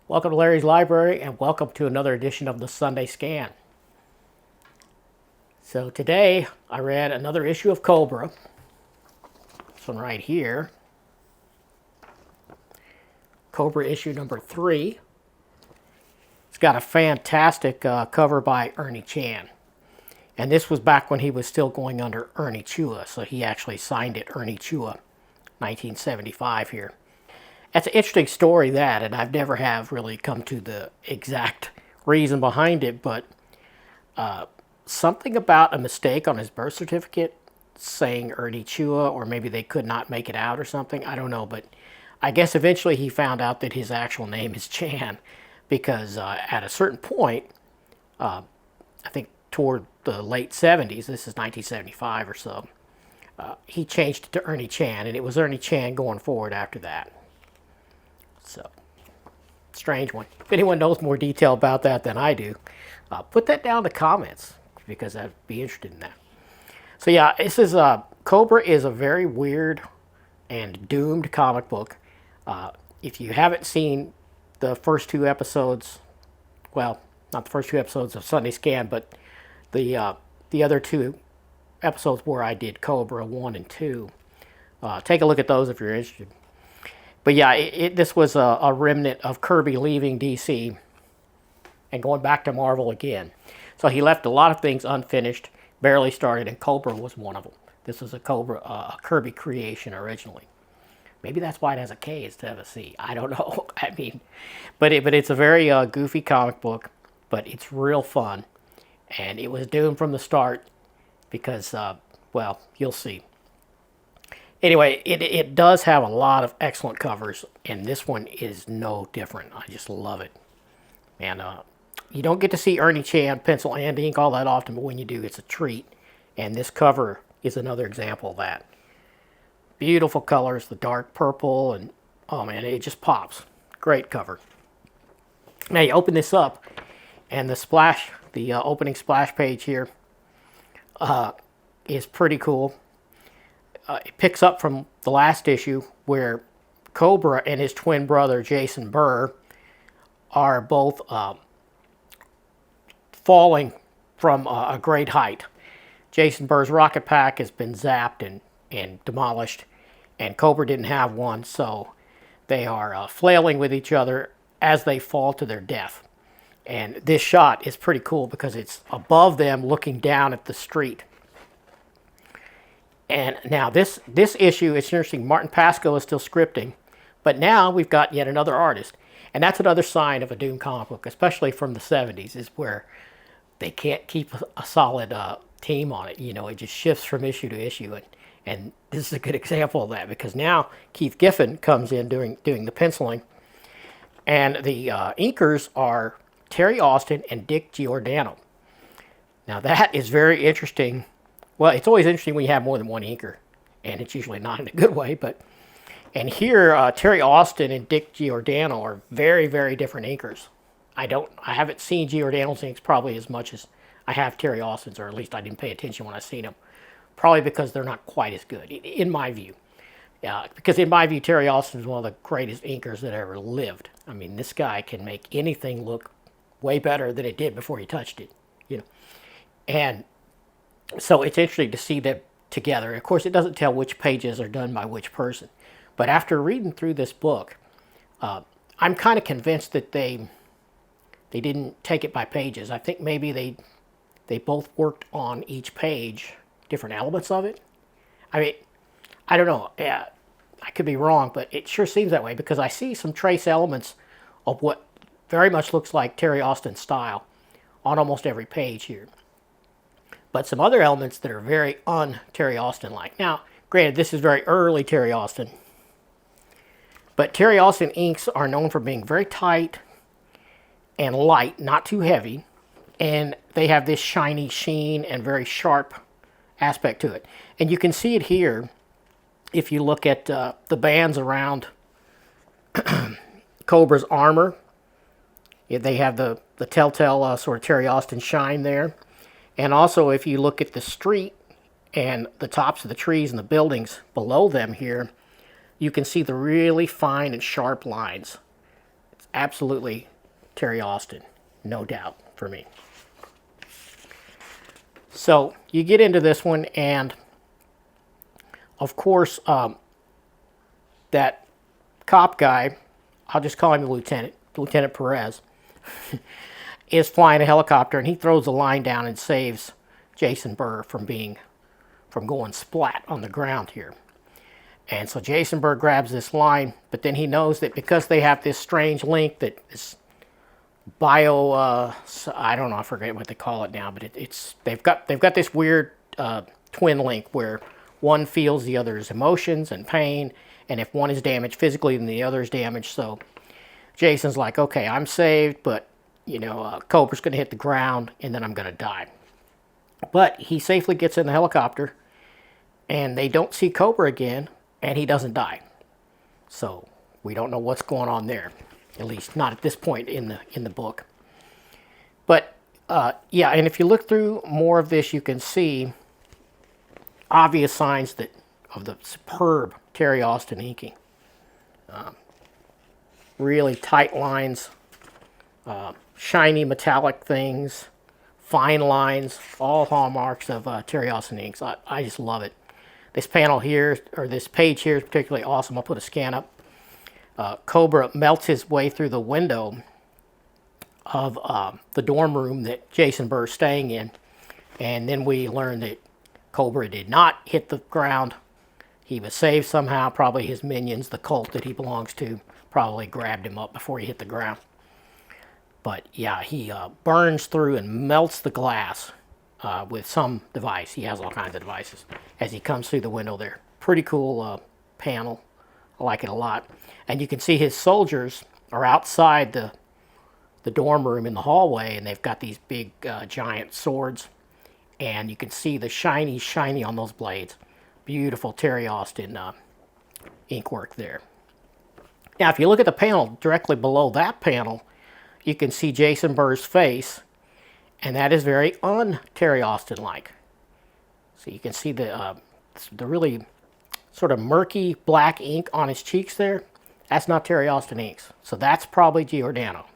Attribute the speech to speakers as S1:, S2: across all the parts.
S1: Welcome to Larry's Library and welcome to another edition of the Sunday Scan. So today I read another issue of Kobra. This one right here. Kobra issue number 3. It's got a fantastic cover by Ernie Chan. And this was back when he was still going under Ernie Chua, so he actually signed it Ernie Chua, 1975 here. That's an interesting story, that, and I've never have really come to the exact reason behind it, but something about a mistake on his birth certificate saying Ernie Chua, or maybe they could not make it out or something, I don't know, but I guess eventually he found out that his actual name is Chan, because at a certain point, I think toward the late 70s, this is 1975 or so, he changed it to Ernie Chan, and it was Ernie Chan going forward after that. So, strange one. If anyone knows more detail about that than I do, put that down in the comments, because I'd be interested in that. So yeah, this is Kobra is a very weird and doomed comic book. If you haven't seen the first 2 episodes, well, not the first 2 episodes of Sunday Scan, but the other 2 episodes where I did Kobra 1 and 2, take a look at those if you're interested. But yeah, this was a remnant of Kirby leaving DC and going back to Marvel again. So he left a lot of things unfinished, barely started, and Kobra was one of them. This was a Kirby creation originally. Maybe that's why it has a K instead of a C. I don't know. I mean, but it's a very goofy comic book, but it's real fun. And it was doomed from the start because, well, you'll see. Anyway, it does have a lot of excellent covers, and this one is no different. I just love it. And you don't get to see Ernie Chan pencil and ink all that often, but when you do, it's a treat. And this cover is another example of that. Beautiful colors, the dark purple, and oh man, it just pops. Great cover. Now you open this up, and the opening splash page here is pretty cool. It picks up from the last issue where Kobra and his twin brother Jason Burr are both falling from a great height. Jason Burr's rocket pack has been zapped and demolished, and Kobra didn't have one, so they are flailing with each other as they fall to their death. And this shot is pretty cool because it's above them looking down at the street. And now this issue, it's interesting, Martin Pasco is still scripting, but now we've got yet another artist. And that's another sign of a Doom comic book, especially from the 70s, is where they can't keep a solid team on it. You know, it just shifts from issue to issue. And this is a good example of that, because now Keith Giffen comes in doing the penciling. And the inkers are Terry Austin and Dick Giordano. Now that is very interesting. Well, it's always interesting when you have more than one inker, and it's usually not in a good way. And here, Terry Austin and Dick Giordano are very, very different inkers. I haven't seen Giordano's inks probably as much as I have Terry Austin's, or at least I didn't pay attention when I seen them. Probably because they're not quite as good, in my view. Because in my view, Terry Austin is one of the greatest inkers that ever lived. I mean, this guy can make anything look way better than it did before he touched it, you know. And so it's interesting to see them together. Of course, it doesn't tell which pages are done by which person. But after reading through this book, I'm kind of convinced that they didn't take it by pages. I think maybe they both worked on each page, different elements of it. I mean, I don't know. I could be wrong, but it sure seems that way, because I see some trace elements of what very much looks like Terry Austin's style on almost every page here. But some other elements that are very un-Terry Austin-like. Now, granted, this is very early Terry Austin, but Terry Austin inks are known for being very tight and light, not too heavy, and they have this shiny sheen and very sharp aspect to it. And you can see it here if you look at the bands around Kobra's armor. They have the telltale sort of Terry Austin shine there. And also, if you look at the street and the tops of the trees and the buildings below them here, you can see the really fine and sharp lines. It's absolutely Terry Austin, no doubt for me. So you get into this one, and of course, that cop guy, I'll just call him the Lieutenant Perez, is flying a helicopter, and he throws a line down and saves Jason Burr from going splat on the ground here. And so Jason Burr grabs this line, but then he knows that because they have this strange link that is I don't know, I forget what they call it now, but they've got this weird twin link where one feels the other's emotions and pain, and if one is damaged physically, then the other is damaged. So Jason's like, okay, I'm saved, but Cobra's going to hit the ground, and then I'm going to die. But he safely gets in the helicopter, and they don't see Kobra again, and he doesn't die. So we don't know what's going on there, at least not at this point in the book. But yeah, and if you look through more of this, you can see obvious signs of the superb Terry Austin inking. Really tight lines, shiny metallic things, fine lines, all hallmarks of Terry Austin inks. I just love it. This panel here, or this page here, is particularly awesome. I'll put a scan up. Kobra melts his way through the window of the dorm room that Jason Burr is staying in, and then we learn that Kobra did not hit the ground. He was saved somehow. Probably his minions, the cult that he belongs to, probably grabbed him up before he hit the ground. But yeah, he burns through and melts the glass with some device. He has all kinds of devices as he comes through the window there. Pretty cool panel. I like it a lot. And you can see his soldiers are outside the dorm room in the hallway, and they've got these big giant swords. And you can see the shiny on those blades. Beautiful Terry Austin ink work there. Now, if you look at the panel directly below that panel, you can see Jason Burr's face, and that is very un-Terry Austin-like. So you can see the really sort of murky black ink on his cheeks there. That's not Terry Austin inks. So that's probably Giordano.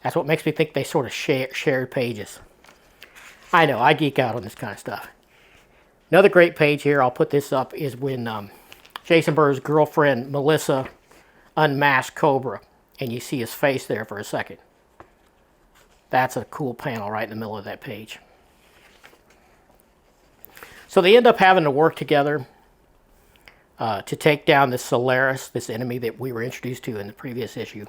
S1: That's what makes me think they sort of shared pages. I know, I geek out on this kind of stuff. Another great page here, I'll put this up, is when Jason Burr's girlfriend, Melissa, unmasked Kobra, and you see his face there for a second. That's a cool panel right in the middle of that page. So they end up having to work together to take down this Solaris, this enemy that we were introduced to in the previous issue.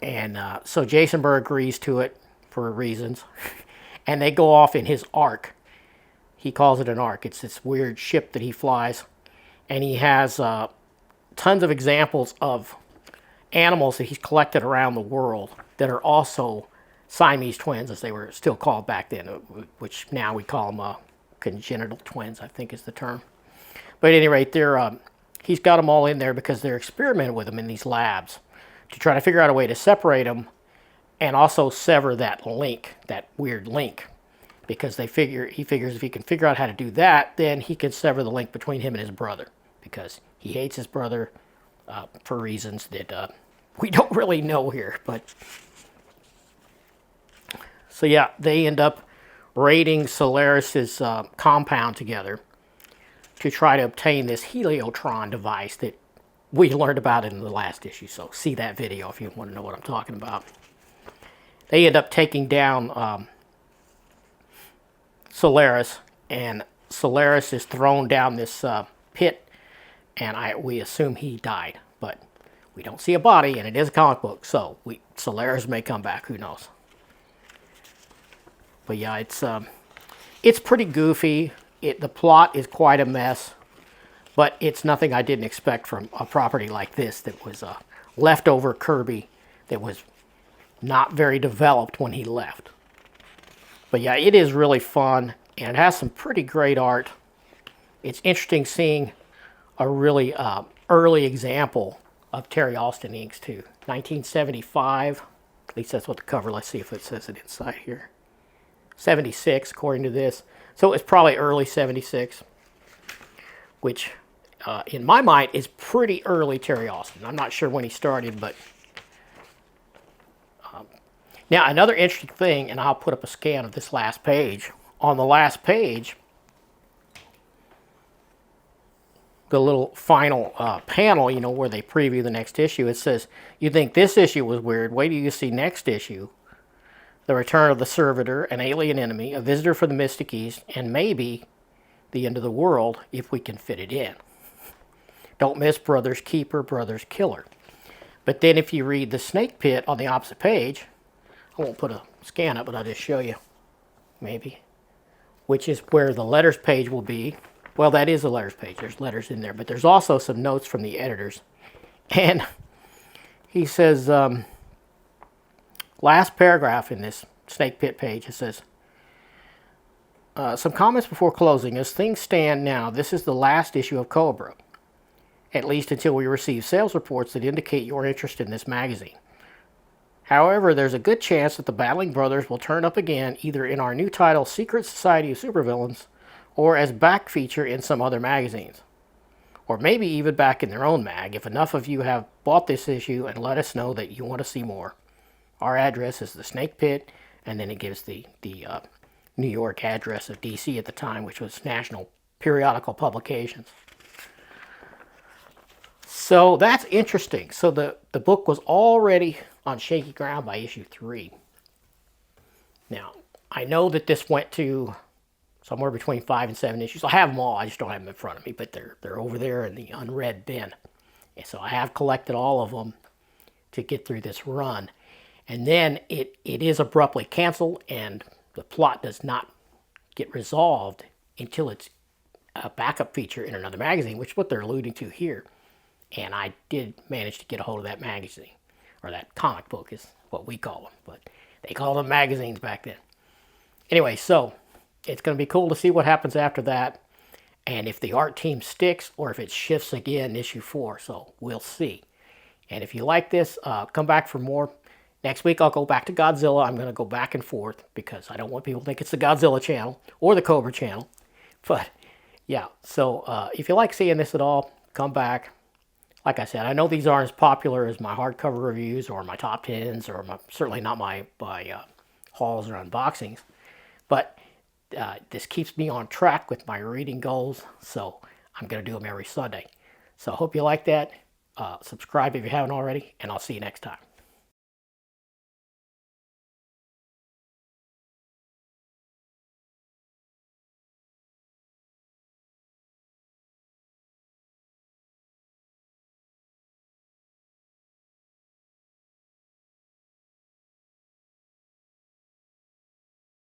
S1: And so Jason Burr agrees to it for reasons. And they go off in his Ark. He calls it an Ark. It's this weird ship that he flies. And he has tons of examples of animals that he's collected around the world that are also Siamese twins, as they were still called back then, which now we call them congenital twins, I think is the term. But at any rate, he's got them all in there because they're experimenting with them in these labs to try to figure out a way to separate them and also sever that link, that weird link, because he figures if he can figure out how to do that, then he can sever the link between him and his brother, because he hates his brother for reasons that we don't really know here. But so yeah, they end up raiding Solaris's compound together to try to obtain this heliotron device that we learned about in the last issue. So see that video if you want to know what I'm talking about. They end up taking down Solaris, and Solaris is thrown down this pit, and we assume he died, but we don't see a body, and it is a comic book, so Solaris may come back, who knows. But yeah, it's pretty goofy. The plot is quite a mess, but it's nothing I didn't expect from a property like this that was a leftover Kirby that was not very developed when he left. But yeah, it is really fun, and it has some pretty great art. It's interesting seeing a really early example of Terry Austin inks too. 1975, at least that's what the cover, let's see if it says it inside here. 76, according to this. So it's probably early 76, which in my mind is pretty early Terry Austin. I'm not sure when he started, but Now, another interesting thing, and I'll put up a scan of this last page. On the last page, the little final panel, you know, where they preview the next issue, it says, you think this issue was weird, wait till you see next issue. The return of the servitor, an alien enemy, a visitor from the Mystic East, and maybe the end of the world if we can fit it in. Don't miss Brothers Keeper, Brothers Killer. But then if you read the Snake Pit on the opposite page, I won't put a scan up, but I'll just show you, maybe, which is where the letters page will be. Well, that is the letters page. There's letters in there, but there's also some notes from the editors. And he says, last paragraph in this Snake Pit page, it says, some comments before closing. As things stand now, this is the last issue of Kobra, at least until we receive sales reports that indicate your interest in this magazine. However, there's a good chance that the Battling Brothers will turn up again, either in our new title, Secret Society of Supervillains, or as back feature in some other magazines. Or maybe even back in their own mag, if enough of you have bought this issue and let us know that you want to see more. Our address is the Snake Pit, and then it gives the New York address of DC at the time, which was National Periodical Publications. So that's interesting. So the book was already on shaky ground by issue 3. Now, I know that this went to somewhere between 5 and 7 issues. I have them all, I just don't have them in front of me, but they're over there in the unread bin. And so I have collected all of them to get through this run. And then it is abruptly canceled, and the plot does not get resolved until it's a backup feature in another magazine, which is what they're alluding to here. And I did manage to get a hold of that magazine, or that comic book is what we call them, but they call them magazines back then. Anyway, so it's going to be cool to see what happens after that, and if the art team sticks or if it shifts again issue 4. So we'll see. And if you like this, come back for more. Next week I'll go back to Godzilla. I'm going to go back and forth because I don't want people to think it's the Godzilla channel or the Kobra channel. But yeah, so if you like seeing this at all, come back. Like I said, I know these aren't as popular as my hardcover reviews or my top 10s, or certainly not my hauls or unboxings. But this keeps me on track with my reading goals, so I'm going to do them every Sunday. So I hope you like that. Subscribe if you haven't already, and I'll see you next time.